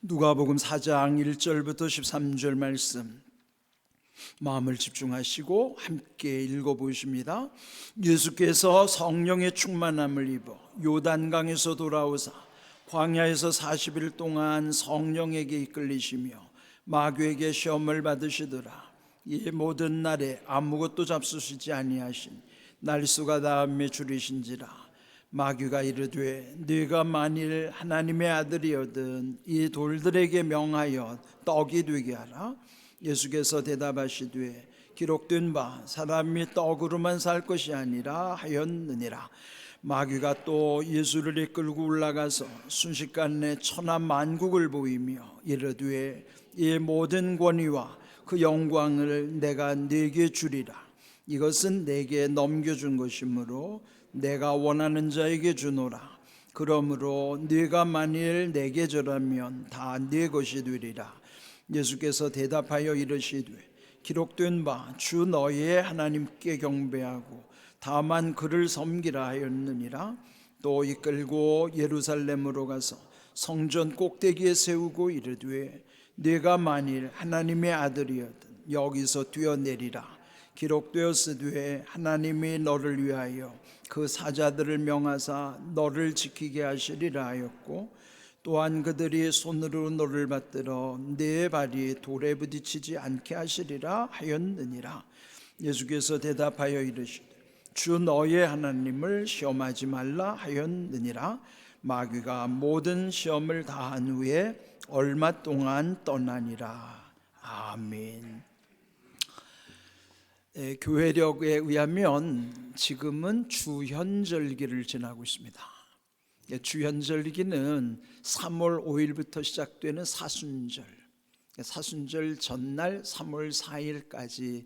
누가복음 4장 1절부터 13절 말씀 마음을 집중하시고 함께 읽어보십니다. 예수께서 성령의 충만함을 입어 요단강에서 돌아오사 광야에서 40일 동안 성령에게 이끌리시며 마귀에게 시험을 받으시더라. 이 모든 날에 아무것도 잡수시지 아니하신 날수가 다음에 줄이신지라. 마귀가 이르되 네가 만일 하나님의 아들이거든 이 돌들에게 명하여 떡이 되게 하라. 예수께서 대답하시되 기록된 바 사람이 떡으로만 살 것이 아니라 하였느니라. 마귀가 또 예수를 이끌고 올라가서 순식간에 천하 만국을 보이며 이르되 이 모든 권위와 그 영광을 내가 네게 주리라. 이것은 내게 넘겨준 것이므로 내가 원하는 자에게 주노라. 그러므로 네가 만일 내게 절하면 다 네 것이 되리라. 예수께서 대답하여 이르시되 기록된 바 주 너희의 하나님께 경배하고 다만 그를 섬기라 하였느니라. 또 이끌고 예루살렘으로 가서 성전 꼭대기에 세우고 이르되 네가 만일 하나님의 아들이거든 여기서 뛰어내리라. 기록되었으되 하나님이 너를 위하여 그 사자들을 명하사 너를 지키게 하시리라 하였고 또한 그들이 손으로 너를 받들어 네 발이 돌에 부딪히지 않게 하시리라 하였느니라. 예수께서 대답하여 이르시되 주 너의 하나님을 시험하지 말라 하였느니라. 마귀가 모든 시험을 다한 후에 얼마 동안 떠나니라. 아멘. 교회력에 의하면 지금은 주현절기를 지나고 있습니다. 주현절기는 3월 5일부터 시작되는 사순절, 사순절 전날 3월 4일까지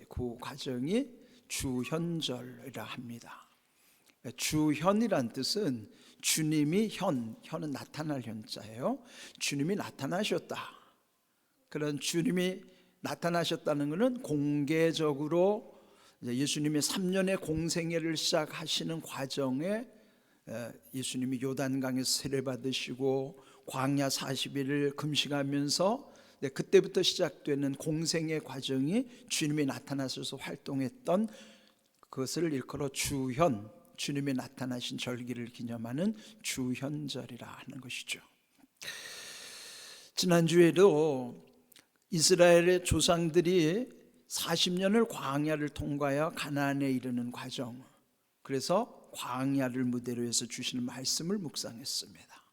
그 과정이 주현절이라 합니다. 주현이란 뜻은 주님이 현은 나타날 현자예요. 주님이 나타나셨다. 그런 주님이 나타나셨다는 것은 공개적으로 예수님의 3년의 공생애를 시작하시는 과정에 예수님이 요단강에서 세례받으시고 광야 40일을 금식하면서 그때부터 시작되는 공생의 과정이 주님이 나타나셔서 활동했던 그것을 일컬어 주현, 주님이 나타나신 절기를 기념하는 주현절이라 하는 것이죠. 지난주에도 이스라엘의 조상들이 40년을 광야를 통과하여 가나안에 이르는 과정, 그래서 광야를 무대로 해서 주시는 말씀을 묵상했습니다.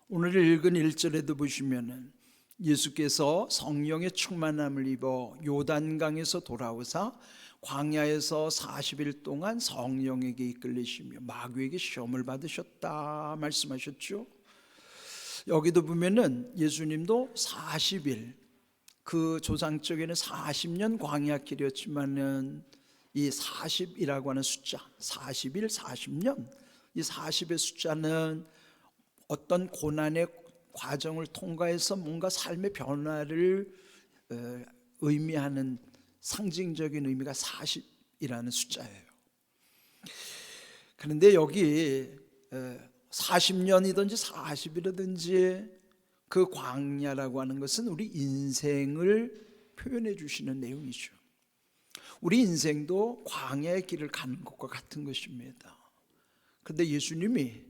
오늘 읽은 1절에도 보시면은 예수께서 성령의 충만함을 입어 요단강에서 돌아오사 광야에서 40일 동안 성령에게 이끌리시며 마귀에게 시험을 받으셨다 말씀하셨죠. 여기도 보면은 예수님도 40일, 그 조상 쪽에는 40년 광야길이었지만은 이 40이라고 하는 숫자, 40일, 40년, 이 40의 숫자는 어떤 고난의 과정을 통과해서 뭔가 삶의 변화를 의미하는 상징적인 의미가 40이라는 숫자예요. 그런데 여기 40년이든지 40이라든지 그 광야라고 하는 것은 우리 인생을 표현해 주시는 내용이죠. 우리 인생도 광야의 길을 가는 것과 같은 것입니다. 그런데 예수님이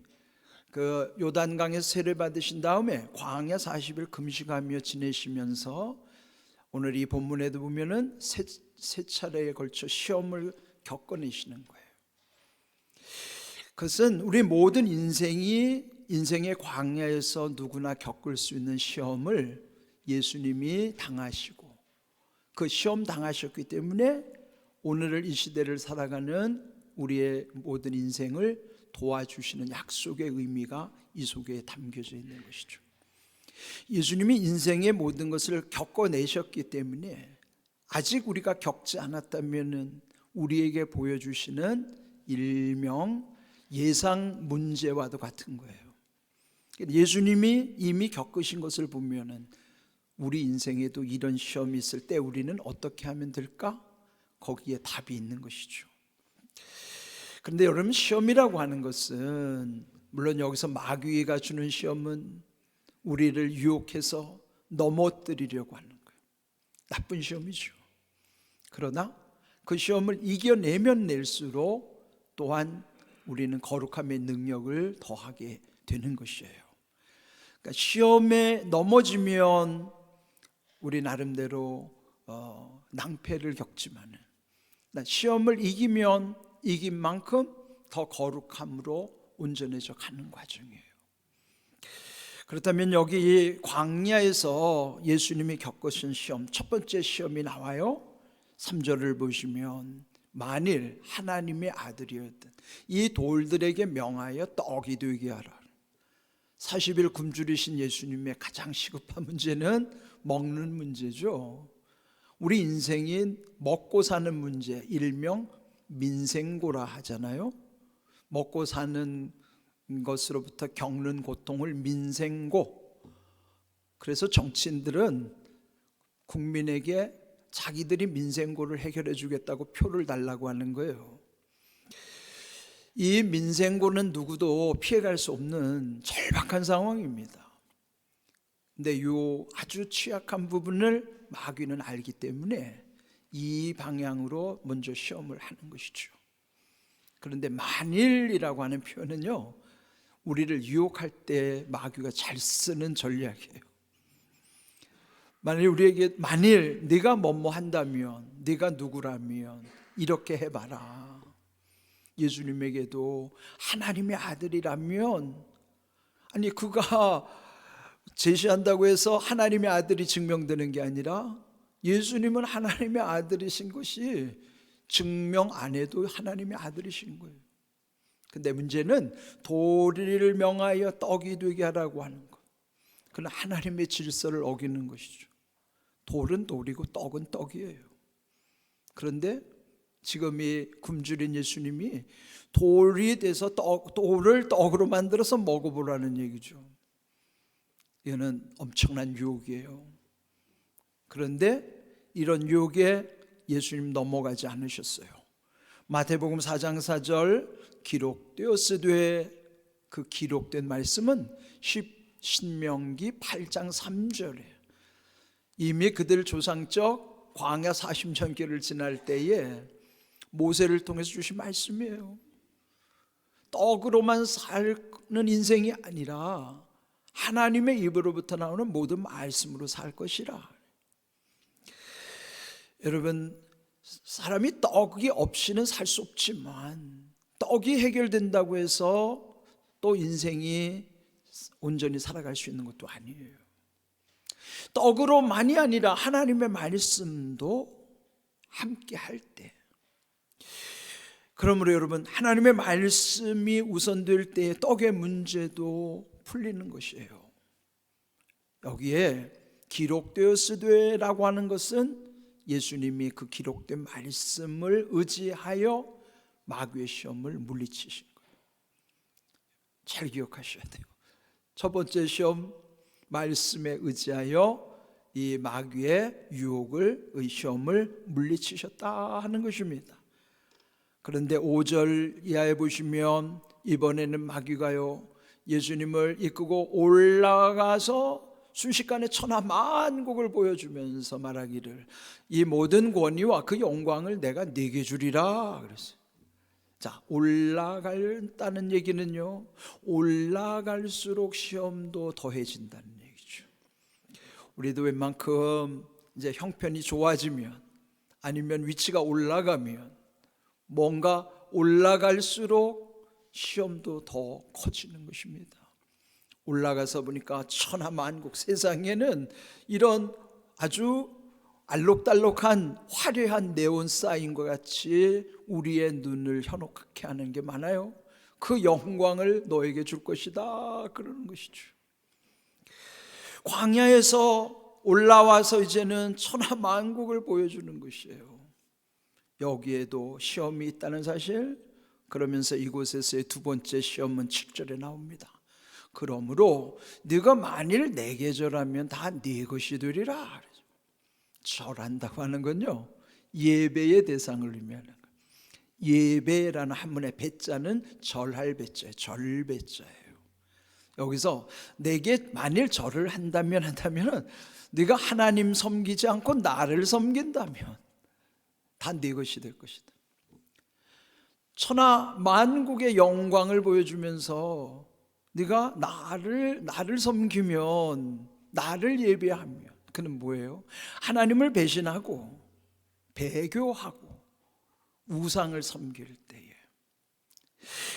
그 요단강에서 세례 받으신 다음에 광야 40일 금식하며 지내시면서 오늘 이 본문에도 보면은 세 차례에 걸쳐 시험을 겪어내시는 거예요. 그것은 우리 모든 인생의 광야에서 누구나 겪을 수 있는 시험을 예수님이 당하시고 그 시험 당하셨기 때문에 오늘을 이 시대를 살아가는 우리의 모든 인생을 도와주시는 약속의 의미가 이 속에 담겨져 있는 것이죠. 예수님이 인생의 모든 것을 겪어내셨기 때문에 아직 우리가 겪지 않았다면 우리에게 보여주시는 일명 예상 문제와도 같은 거예요. 예수님이 이미 겪으신 것을 보면은 우리 인생에도 이런 시험이 있을 때 우리는 어떻게 하면 될까? 거기에 답이 있는 것이죠. 그런데 여러분, 시험이라고 하는 것은 물론 여기서 마귀가 주는 시험은 우리를 유혹해서 넘어뜨리려고 하는 거예요. 나쁜 시험이죠. 그러나 그 시험을 이겨내면 낼수록 또한 우리는 거룩함의 능력을 더하게 되는 것이에요. 그러니까 시험에 넘어지면 우리 나름대로 낭패를 겪지만은 시험을 이기면 이긴 만큼 더 거룩함으로 온전해져 가는 과정이에요. 그렇다면 여기 광야에서 예수님이 겪으신 시험, 첫 번째 시험이 나와요. 3절을 보시면 만일 하나님의 아들이었던 이 돌들에게 명하여 떡이 되게 하라. 40일 굶주리신 예수님의 가장 시급한 문제는 먹는 문제죠. 우리 인생인 먹고 사는 문제, 일명 민생고라 하잖아요. 먹고 사는 것으로부터 겪는 고통을 민생고. 그래서 정치인들은 국민에게 자기들이 민생고를 해결해 주겠다고 표를 달라고 하는 거예요. 이 민생고는 누구도 피해갈 수 없는 절박한 상황입니다. 근데 이 아주 취약한 부분을 마귀는 알기 때문에 이 방향으로 먼저 시험을 하는 것이죠. 그런데 만일이라고 하는 표현은요, 우리를 유혹할 때 마귀가 잘 쓰는 전략이에요. 만일 네가 뭐뭐 한다면, 네가 누구라면 이렇게 해봐라. 예수님에게도 하나님의 아들이라면, 아니 그가 제시한다고 해서 하나님의 아들이 증명되는 게 아니라 예수님은 하나님의 아들이신 것이 증명 안 해도 하나님의 아들이신 거예요. 근데 문제는 돌을 명하여 떡이 되게 하라고 하는 것. 그건 하나님의 질서를 어기는 것이죠. 돌은 돌이고 떡은 떡이에요. 그런데 지금 이 굶주린 예수님이 돌이 돼서 돌을 떡으로 만들어서 먹어보라는 얘기죠. 이거는 엄청난 유혹이에요. 그런데 이런 유혹에 예수님 넘어가지 않으셨어요. 마태복음 4장 4절 기록되었으되, 그 기록된 말씀은 신명기 8장 3절에 이미 그들 조상적 광야 40년길을 지날 때에 모세를 통해서 주신 말씀이에요. 떡으로만 사는 인생이 아니라 하나님의 입으로부터 나오는 모든 말씀으로 살 것이라. 여러분, 사람이 떡이 없이는 살 수 없지만 떡이 해결된다고 해서 또 인생이 온전히 살아갈 수 있는 것도 아니에요. 떡으로만이 아니라 하나님의 말씀도 함께 할 때, 그러므로 여러분, 하나님의 말씀이 우선될 때 떡의 문제도 풀리는 것이에요. 여기에 기록되었으되라고 하는 것은 예수님이 그 기록된 말씀을 의지하여 마귀의 시험을 물리치신 거예요. 잘 기억하셔야 돼요. 첫 번째 시험, 말씀에 의지하여 이 마귀의 유혹을, 시험을 물리치셨다 하는 것입니다. 그런데 5절 이하에 보시면 이번에는 마귀가요, 예수님을 이끌고 올라가서 순식간에 천하만국을 보여주면서 말하기를 이 모든 권위와 그 영광을 내가 네게 주리라 그랬어요. 자, 올라간다는 얘기는요, 올라갈수록 시험도 더해진다는 얘기죠. 우리도 웬만큼 이제 형편이 좋아지면, 아니면 위치가 올라가면, 뭔가 올라갈수록 시험도 더 커지는 것입니다. 올라가서 보니까 천하만국, 세상에는 이런 아주 알록달록한 화려한 네온 사인과 같이 우리의 눈을 현혹하게 하는 게 많아요. 그 영광을 너에게 줄 것이다 그러는 것이죠. 광야에서 올라와서 이제는 천하만국을 보여주는 것이에요. 여기에도 시험이 있다는 사실, 그러면서 이곳에서의 두 번째 시험은 7절에 나옵니다. 그러므로 네가 만일 내게 절하면 다 네 것이 되리라. 절한다고 하는 건요, 예배의 대상을 의미하는 거예요. 예배라는 한문의 배자는 절할 배자예요. 절배자예요. 여기서 내게 만일 절을 한다면 네가 하나님 섬기지 않고 나를 섬긴다면 다 네 것이 될 것이다. 천하 만국의 영광을 보여주면서 네가 나를 섬기면, 나를 예배하면, 그는 뭐예요? 하나님을 배신하고 배교하고 우상을 섬길 때에,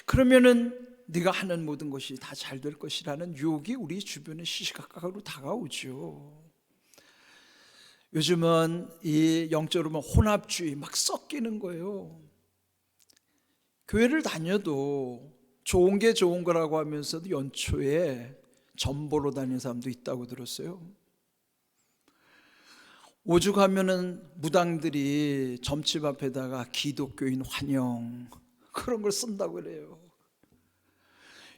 그러면은 네가 하는 모든 것이 다 잘 될 것이라는 유혹이 우리 주변에 시시각각으로 다가오죠. 요즘은 이 영적으로 혼합주의 막 섞이는 거예요. 교회를 다녀도 좋은 게 좋은 거라고 하면서도 연초에 점보러 다니는 사람도 있다고 들었어요. 오죽하면은 무당들이 점집 앞에다가 기독교인 환영 그런 걸 쓴다고 그래요.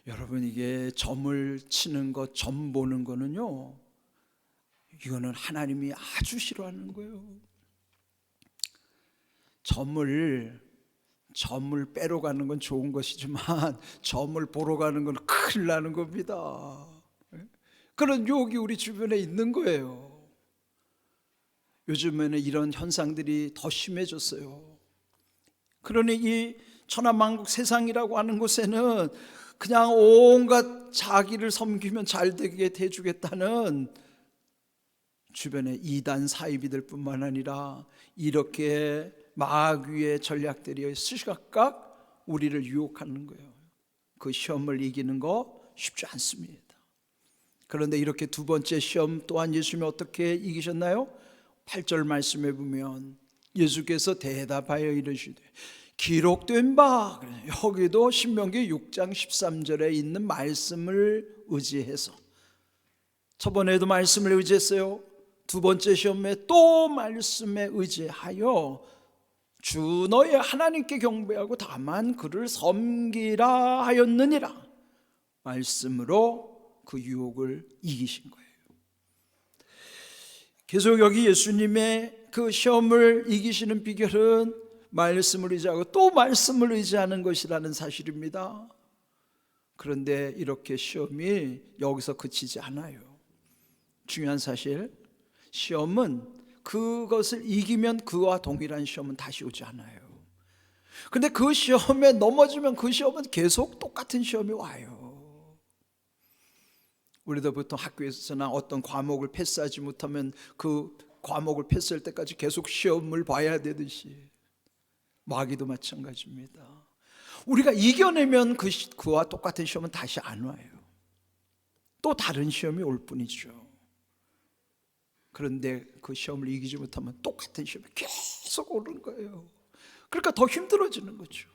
여러분, 이게 점을 치는 것, 점 보는 거는요, 이거는 하나님이 아주 싫어하는 거예요. 점을 빼러 가는 건 좋은 것이지만 점을 보러 가는 건 큰일 나는 겁니다. 그런 유혹이 우리 주변에 있는 거예요. 요즘에는 이런 현상들이 더 심해졌어요. 그러니 이 천하만국 세상이라고 하는 곳에는 그냥 온갖 자기를 섬기면 잘 되게 해주겠다는 주변에 이단 사이비들 뿐만 아니라 이렇게 마귀의 전략들이 시시각각 우리를 유혹하는 거예요. 그 시험을 이기는 거 쉽지 않습니다. 그런데 이렇게 두 번째 시험 또한 예수님이 어떻게 이기셨나요? 8절 말씀에 보면 예수께서 대답하여 이르시되 기록된 바, 여기도 신명기 6장 13절에 있는 말씀을 의지해서, 저번에도 말씀을 의지했어요. 두 번째 시험에 또 말씀에 의지하여 주 너의 하나님께 경배하고 다만 그를 섬기라 하였느니라, 말씀으로 그 유혹을 이기신 거예요. 계속 여기 예수님의 그 시험을 이기시는 비결은 말씀을 의지하고 또 말씀을 의지하는 것이라는 사실입니다. 그런데 이렇게 시험이 여기서 그치지 않아요. 중요한 사실, 시험은 그것을 이기면 그와 동일한 시험은 다시 오지 않아요. 근데 그 시험에 넘어지면 그 시험은 계속 똑같은 시험이 와요. 우리도 보통 학교에서나 어떤 과목을 패스하지 못하면 그 과목을 패스할 때까지 계속 시험을 봐야 되듯이 마귀도 마찬가지입니다. 우리가 이겨내면 그와 똑같은 시험은 다시 안 와요. 또 다른 시험이 올 뿐이죠. 그런데 그 시험을 이기지 못하면 똑같은 시험이 계속 오는 거예요. 그러니까 더 힘들어지는 거죠.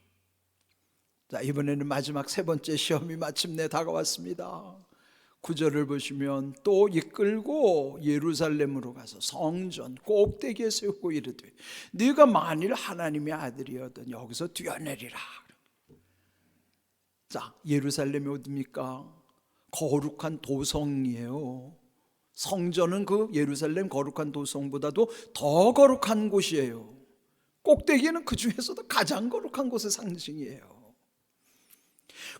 자, 이번에는 마지막 세 번째 시험이 마침내 다가왔습니다. 9절을 보시면 또 이끌고 예루살렘으로 가서 성전 꼭대기에 세우고 이르되 네가 만일 하나님의 아들이거든 여기서 뛰어내리라. 자, 예루살렘이 어디입니까? 거룩한 도성이에요. 성전은 그 예루살렘 거룩한 도성보다도 더 거룩한 곳이에요. 꼭대기는 그 중에서도 가장 거룩한 곳의 상징이에요.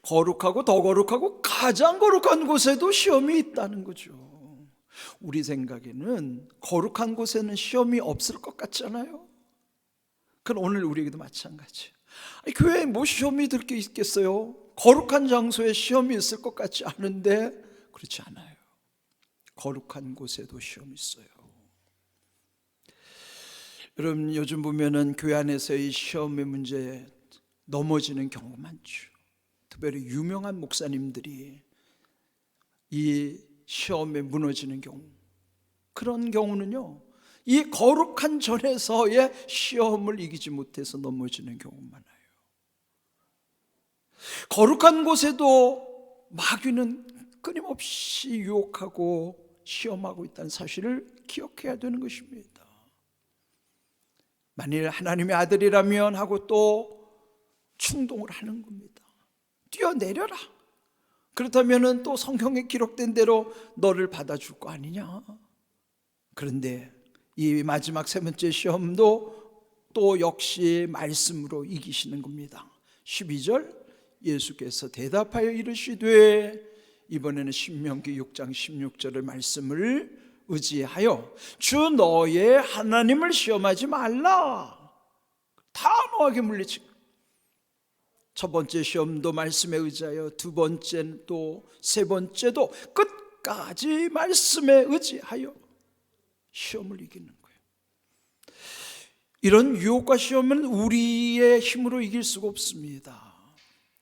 거룩하고 더 거룩하고 가장 거룩한 곳에도 시험이 있다는 거죠. 우리 생각에는 거룩한 곳에는 시험이 없을 것 같잖아요. 그럼 오늘 우리에게도 마찬가지예요. 교회에 뭐 시험이 들 게 있겠어요? 거룩한 장소에 시험이 있을 것 같지 않은데 그렇지 않아요. 거룩한 곳에도 시험이 있어요. 여러분, 요즘 보면은 교회 안에서의 시험의 문제에 넘어지는 경우가 많죠. 특별히 유명한 목사님들이 이 시험에 무너지는 경우, 그런 경우는요, 이 거룩한 전에서의 시험을 이기지 못해서 넘어지는 경우가 많아요. 거룩한 곳에도 마귀는 끊임없이 유혹하고 시험하고 있다는 사실을 기억해야 되는 것입니다. 만일 하나님의 아들이라면 하고 또 충동을 하는 겁니다. 뛰어내려라. 그렇다면 또 성경에 기록된 대로 너를 받아줄 거 아니냐. 그런데 이 마지막 세 번째 시험도 또 역시 말씀으로 이기시는 겁니다. 12절, 예수께서 대답하여 이르시되 이번에는 신명기 6장 16절의 말씀을 의지하여 주 너의 하나님을 시험하지 말라. 단호하게 물리치고, 첫 번째 시험도 말씀에 의지하여, 두 번째도 세 번째도 끝까지 말씀에 의지하여 시험을 이기는 거예요. 이런 유혹과 시험은 우리의 힘으로 이길 수가 없습니다.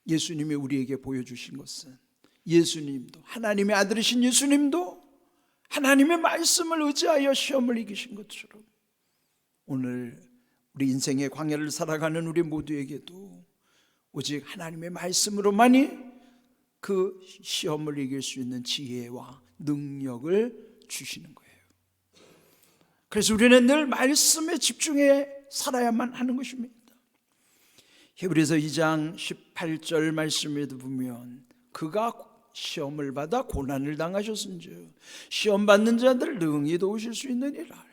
예수님이 우리에게 보여주신 것은, 예수님도, 하나님의 아들이신 예수님도 하나님의 말씀을 의지하여 시험을 이기신 것처럼, 오늘 우리 인생의 광야를 살아가는 우리 모두에게도 오직 하나님의 말씀으로만이 그 시험을 이길 수 있는 지혜와 능력을 주시는 거예요. 그래서 우리는 늘 말씀에 집중해 살아야만 하는 것입니다. 히브리서 2장 18절 말씀에도 보면, 그가 시험을 받아 고난을 당하셨은즉 시험 받는 자들 능히 도우실 수 있느니라.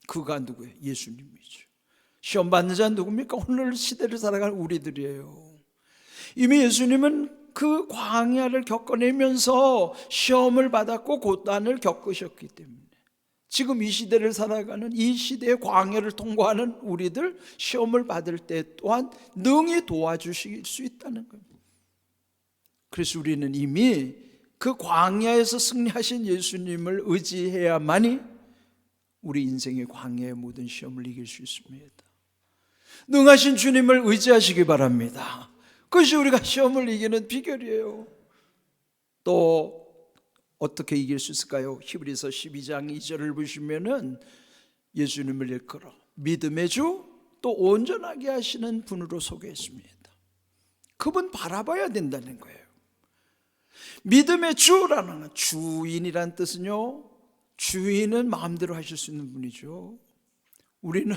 그가 누구예요? 예수님이죠. 시험 받는 자는 누굽니까? 오늘 시대를 살아가는 우리들이에요. 이미 예수님은 그 광야를 겪어내면서 시험을 받았고 고난을 겪으셨기 때문에 지금 이 시대를 살아가는, 이 시대의 광야를 통과하는 우리들, 시험을 받을 때 또한 능히 도와주실 수 있다는 겁니다. 그래서 우리는 이미 그 광야에서 승리하신 예수님을 의지해야만이 우리 인생의 광야의 모든 시험을 이길 수 있습니다. 능하신 주님을 의지하시기 바랍니다. 그것이 우리가 시험을 이기는 비결이에요. 또 어떻게 이길 수 있을까요? 히브리서 12장 2절을 보시면은 예수님을 일컬어 믿음의 주, 또 온전하게 하시는 분으로 소개했습니다. 그분 바라봐야 된다는 거예요. 믿음의 주라는 건, 주인이란 뜻은요, 주인은 마음대로 하실 수 있는 분이죠. 우리는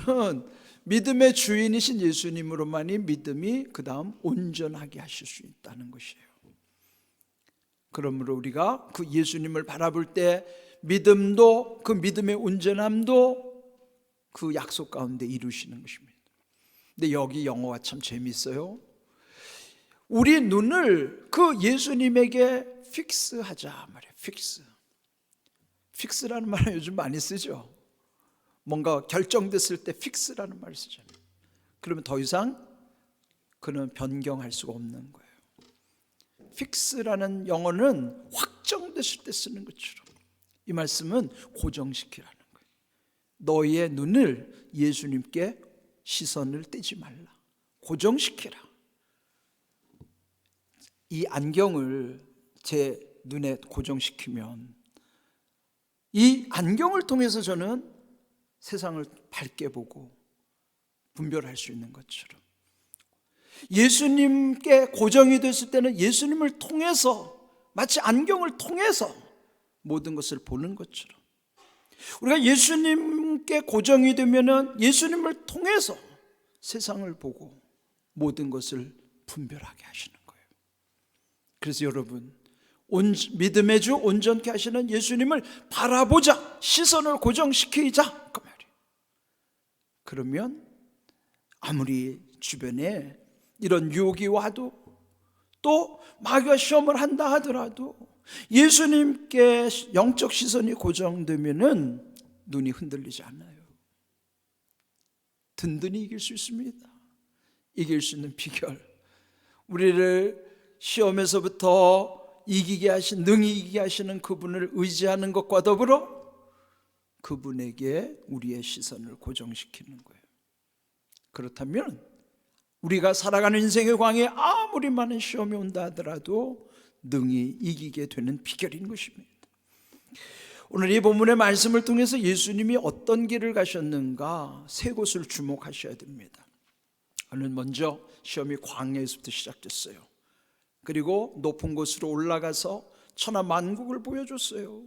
믿음의 주인이신 예수님으로만이 믿음이 그 다음 온전하게 하실 수 있다는 것이에요. 그러므로 우리가 그 예수님을 바라볼 때 믿음도, 그 믿음의 온전함도 그 약속 가운데 이루시는 것입니다. 근데 여기 영어가 참 재밌어요. 우리 눈을 그 예수님에게 픽스하자 말이에요. 픽스라는 말은 요즘 많이 쓰죠. 뭔가 결정됐을 때 픽스라는 말을 쓰잖아요. 그러면 더 이상 그는 변경할 수가 없는 거예요. 픽스라는 영어는 확정됐을 때 쓰는 것처럼, 이 말씀은 고정시키라는 거예요. 너희의 눈을 예수님께 시선을 떼지 말라. 고정시키라. 이 안경을 제 눈에 고정시키면 이 안경을 통해서 저는 세상을 밝게 보고 분별할 수 있는 것처럼, 예수님께 고정이 됐을 때는 예수님을 통해서, 마치 안경을 통해서 모든 것을 보는 것처럼, 우리가 예수님께 고정이 되면은 예수님을 통해서 세상을 보고 모든 것을 분별하게 하시는 거예요. 그래서 여러분, 믿음의 주, 온전케 하시는 예수님을 바라보자, 시선을 고정시키자 그 말이에요. 그러면 아무리 주변에 이런 유혹이 와도, 또 마귀가 시험을 한다 하더라도 예수님께 영적 시선이 고정되면은 눈이 흔들리지 않아요. 든든히 이길 수 있습니다. 이길 수 있는 비결, 우리를 시험에서부터 이기게 하신, 능히 이기게 하시는 그분을 의지하는 것과 더불어 그분에게 우리의 시선을 고정시키는 거예요. 그렇다면 우리가 살아가는 인생의 광야에 아무리 많은 시험이 온다 하더라도 능히 이기게 되는 비결인 것입니다. 오늘 이 본문의 말씀을 통해서 예수님이 어떤 길을 가셨는가 세 곳을 주목하셔야 됩니다. 오늘 먼저 시험이 광야에서부터 시작됐어요. 그리고 높은 곳으로 올라가서 천하만국을 보여줬어요.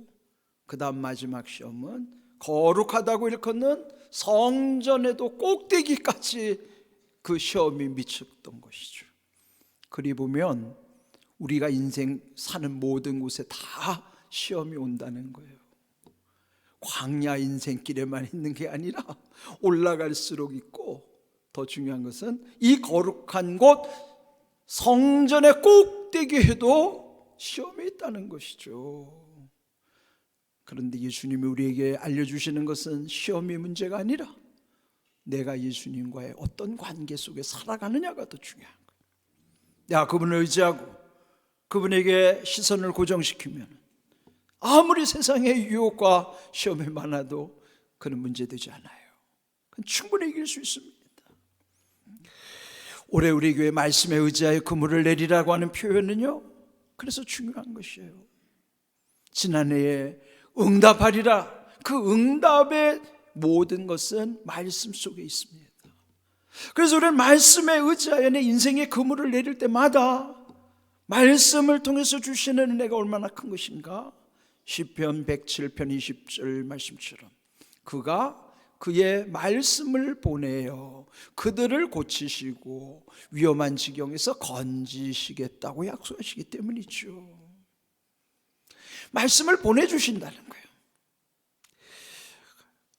그 다음 마지막 시험은 거룩하다고 일컫는 성전에도 꼭대기까지 그 시험이 미쳤던 것이죠. 그리 보면 우리가 인생 사는 모든 곳에 다 시험이 온다는 거예요. 광야 인생길에만 있는 게 아니라 올라갈수록 있고, 더 중요한 것은 이 거룩한 곳 성전의 꼭대기에도 시험에 있다는 것이죠. 그런데 예수님이 우리에게 알려주시는 것은 시험이 문제가 아니라 내가 예수님과의 어떤 관계 속에 살아가느냐가 더 중요한 거예요. 내가 그분을 의지하고 그분에게 시선을 고정시키면 아무리 세상의 유혹과 시험이 많아도 그는 문제되지 않아요. 그건 충분히 이길 수 있습니다. 올해 우리 교회 말씀에 의지하여 그물을 내리라고 하는 표현은요, 그래서 중요한 것이에요. 지난해에 응답하리라, 그 응답의 모든 것은 말씀 속에 있습니다. 그래서 우리는 말씀에 의지하여 내 인생의 그물을 내릴 때마다 말씀을 통해서 주시는 은혜가 얼마나 큰 것인가. 시편 107편 20절 말씀처럼 그가 그의 말씀을 보내어 그들을 고치시고 위험한 지경에서 건지시겠다고 약속하시기 때문이죠. 말씀을 보내주신다는 거예요.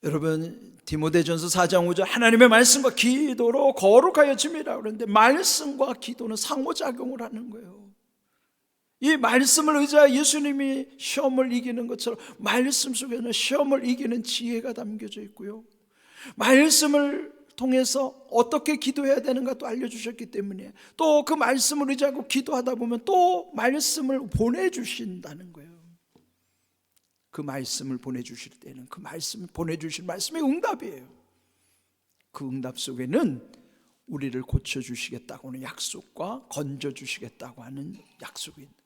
여러분, 디모데전서 4장 5절 하나님의 말씀과 기도로 거룩하여짐이라 그러는데 말씀과 기도는 상호작용을 하는 거예요. 이 말씀을 의지하여 예수님이 시험을 이기는 것처럼 말씀 속에는 시험을 이기는 지혜가 담겨져 있고요, 말씀을 통해서 어떻게 기도해야 되는가도 알려주셨기 때문에 또 그 말씀을 의지하고 기도하다 보면 또 말씀을 보내주신다는 거예요. 그 말씀을 보내주실 때는 그 말씀을 보내주실 말씀의 응답이에요. 그 응답 속에는 우리를 고쳐주시겠다고 하는 약속과 건져주시겠다고 하는 약속이 있는 거예요.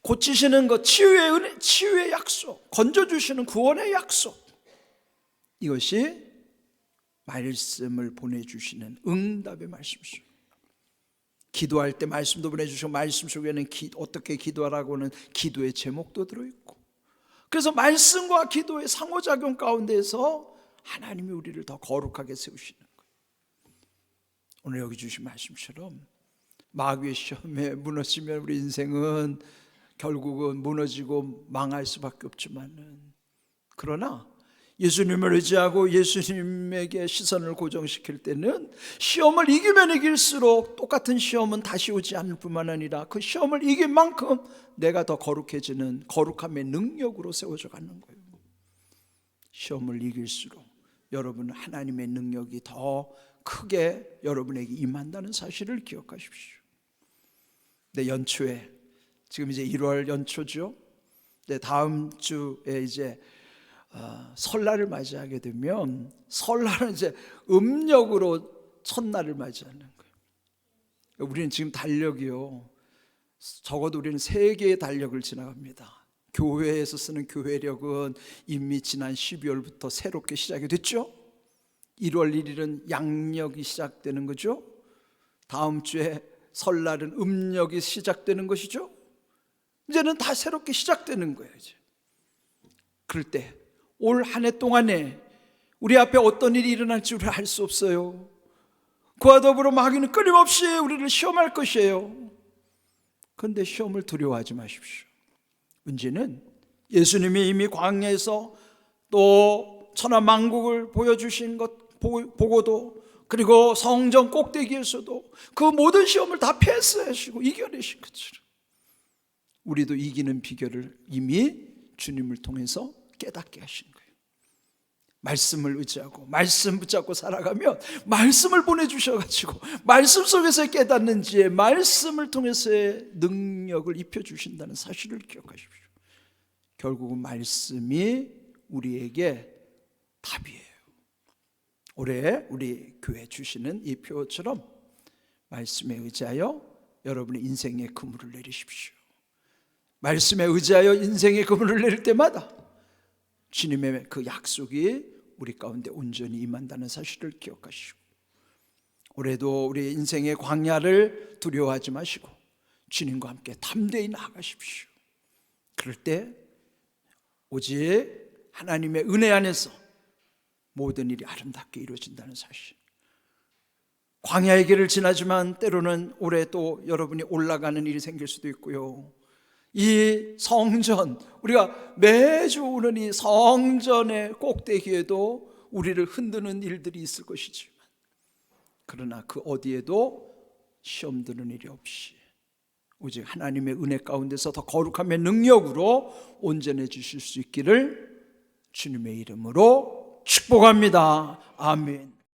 고치시는 것, 치유의 은혜, 치유의 약속, 건져주시는 구원의 약속, 이것이 말씀을 보내주시는 응답의 말씀이죠. 기도할 때 말씀도 보내주시고 말씀 속에는 어떻게 기도하라고 하는 기도의 제목도 들어있고, 그래서 말씀과 기도의 상호작용 가운데서 하나님이 우리를 더 거룩하게 세우시는 거예요. 오늘 여기 주신 말씀처럼 마귀의 시험에 무너지면 우리 인생은 결국은 무너지고 망할 수밖에 없지만은, 그러나 예수님을 의지하고 예수님에게 시선을 고정시킬 때는 시험을 이기면 이길수록 똑같은 시험은 다시 오지 않을 뿐만 아니라 그 시험을 이긴 만큼 내가 더 거룩해지는 거룩함의 능력으로 세워져 가는 거예요. 시험을 이길수록 여러분은 하나님의 능력이 더 크게 여러분에게 임한다는 사실을 기억하십시오. 네, 연초에 지금 이제 1월 연초죠. 네, 다음 주에 이제 설날을 맞이하게 되면 설날은 이제 음력으로 첫날을 맞이하는 거예요. 우리는 지금 달력이요, 적어도 우리는 3개의 달력을 지나갑니다. 교회에서 쓰는 교회력은 이미 지난 12월부터 새롭게 시작이 됐죠. 1월 1일은 양력이 시작되는 거죠. 다음 주에 설날은 음력이 시작되는 것이죠. 이제는 다 새롭게 시작되는 거예요. 이제. 그럴 때 올 한 해 동안에 우리 앞에 어떤 일이 일어날지 우리가 알 수 없어요. 그와 더불어 마귀는 끊임없이 우리를 시험할 것이에요. 그런데 시험을 두려워하지 마십시오. 문제는 예수님이 이미 광야에서 또 천하만국을 보여주신 것 보고도, 그리고 성전 꼭대기에서도 그 모든 시험을 다 패스하시고 이겨내신 것처럼 우리도 이기는 비결을 이미 주님을 통해서 깨닫게 하신 거예요. 말씀을 의지하고 말씀 붙잡고 살아가면 말씀을 보내주셔가지고 말씀 속에서 깨닫는지에 말씀을 통해서의 능력을 입혀주신다는 사실을 기억하십시오. 결국은 말씀이 우리에게 답이에요. 올해 우리 교회 주시는 이 표처럼 말씀에 의지하여 여러분의 인생의 그물을 내리십시오. 말씀에 의지하여 인생의 그물을 내릴 때마다 주님의 그 약속이 우리 가운데 온전히 임한다는 사실을 기억하시고, 올해도 우리 인생의 광야를 두려워하지 마시고 주님과 함께 담대히 나아가십시오. 그럴 때 오직 하나님의 은혜 안에서 모든 일이 아름답게 이루어진다는 사실. 광야의 길을 지나지만 때로는 올해 또 여러분이 올라가는 일이 생길 수도 있고요, 이 성전, 우리가 매주 오는 이 성전의 꼭대기에도 우리를 흔드는 일들이 있을 것이지만, 그러나 그 어디에도 시험 드는 일이 없이 오직 하나님의 은혜 가운데서 더 거룩함의 능력으로 온전해 주실 수 있기를 주님의 이름으로 축복합니다. 아멘.